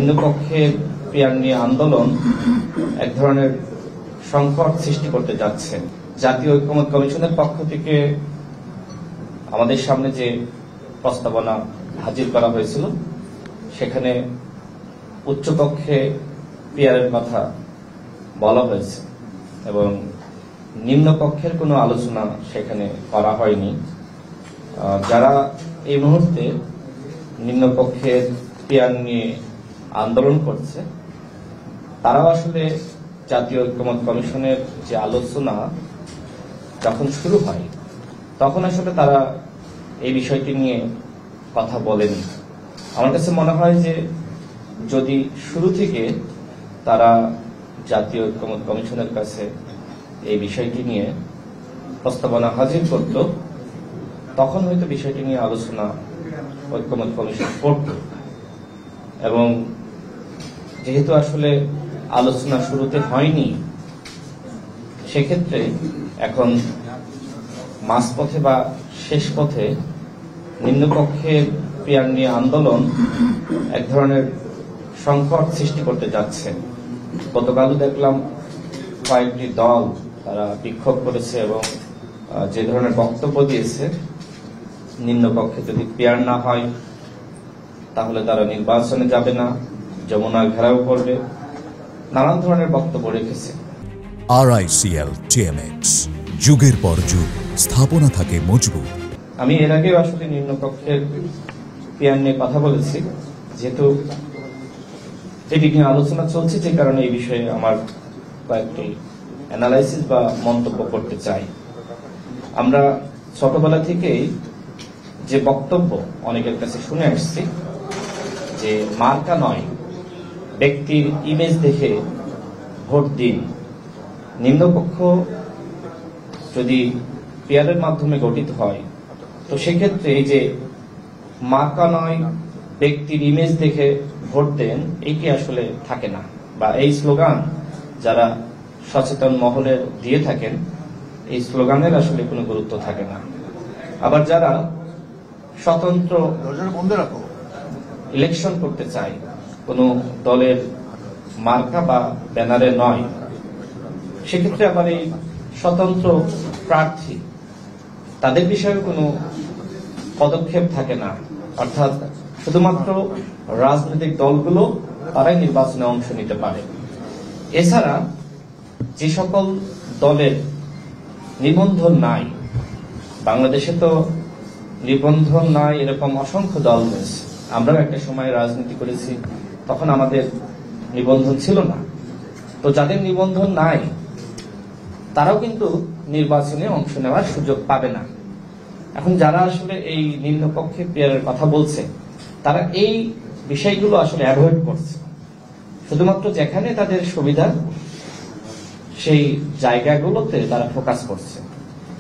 নিম্নকক্ষের peer নিয়ে আন্দোলন এক ধরনের সংকট সৃষ্টি করতে যাচ্ছে। জাতীয় ঐক্যমত্য কমিশনের পক্ষ থেকে আমাদের সামনে যে প্রস্তাবনা হাজির করা হয়েছিল সেখানে উচ্চকক্ষে পিয়ারের কথা বলা হয়েছে এবং নিম্নকক্ষের কোনো আলোচনা সেখানে করা হয়নি। যারা এই মুহূর্তে নিম্নকক্ষের পিয়ার নিয়ে আন্দোলন করছে তারাও আসলে জাতীয় ঐক্যমত্য কমিশনের যে আলোচনা যখন শুরু হয় তখন আসলে তারা এই বিষয়টি নিয়ে কথা বলেনি। আমার কাছে মনে হয় যে যদি শুরু থেকে তারা জাতীয় ঐক্যমত্য কমিশনের কাছে এই বিষয়টি নিয়ে প্রস্তাবনা হাজির করত তখন হয়তো বিষয়টি নিয়ে আলোচনা ঐক্যমত্য কমিশন করত এবং যেহেতু আসলে আলোচনা শুরুতে হয়নি সেক্ষেত্রে এখন মাঝপথে বা শেষ পথে নিম্নকক্ষের পিয়ার নিয়ে আন্দোলন এক ধরনের সংকট সৃষ্টি করতে যাচ্ছে। গতকালও দেখলাম কয়েকটি দল তারা বিক্ষোভ করেছে এবং যে ধরনের বক্তব্য দিয়েছে নিম্নকক্ষে যদি পিয়ার না হয় তাহলে তারা নির্বাচনে যাবে না, যমুনা ঘেরাও করবে, নানান ধরনের বক্তব্য রেখেছে। RICL TMX যুগের পর যুগ স্থাপনা থাকে মজবুত। আমি এর আগেও আসলে নিম্নকক্ষের পিয়ার নিয়ে কথা বলেছি, যেহেতু এটি নিয়ে আলোচনা চলছে যে কারণে এই বিষয়ে আমার কয়েকটি অ্যানালাইসিস বা মন্তব্য করতে চাই। আমরা ছোটবেলা থেকেই যে বক্তব্য অনেকের কাছে শুনে আসছি যে মার্কা নয় ব্যক্তির ইমেজ দেখে ভোট দিন। নিম্নকক্ষ যদি পিয়ারের মাধ্যমে গঠিত হয় তো সেক্ষেত্রে এই যে মার্কা নয় ব্যক্তির ইমেজ দেখে ভোট দেন এইটি আসলে থাকে না, বা এই স্লোগান যারা সচেতন মহলের দিয়ে থাকেন এই স্লোগানের আসলে কোনো গুরুত্ব থাকে না। আবার যারা স্বতন্ত্র ইলেকশন করতে চায় কোনো দলের মার্কা বা ব্যানারে নয় সেক্ষেত্রে আবার এই স্বতন্ত্র প্রার্থী তাদের বিষয়ে কোনো পদক্ষেপ থাকে না, অর্থাৎ শুধুমাত্র রাজনৈতিক দলগুলো তারাই নির্বাচনে অংশ নিতে পারে। এছাড়া যে সকল দলের নিবন্ধন নাই, বাংলাদেশে তো নিবন্ধন নাই এরকম অসংখ্য দল রয়েছে। আমরাও একটা সময় রাজনীতি করেছি, তখন আমাদের নিবন্ধন ছিল না। তো যাদের নিবন্ধন নাই তারাও কিন্তু নির্বাচনে অংশ নেওয়ার সুযোগ পাবে না। এখন যারা আসলে এই নিম্নকক্ষে পিয়ারের কথা বলছে তারা এই বিষয়গুলো আসলে অ্যাভয়েড করছে, শুধুমাত্র যেখানে তাদের সুবিধা সেই জায়গাগুলোতে তারা ফোকাস করছে।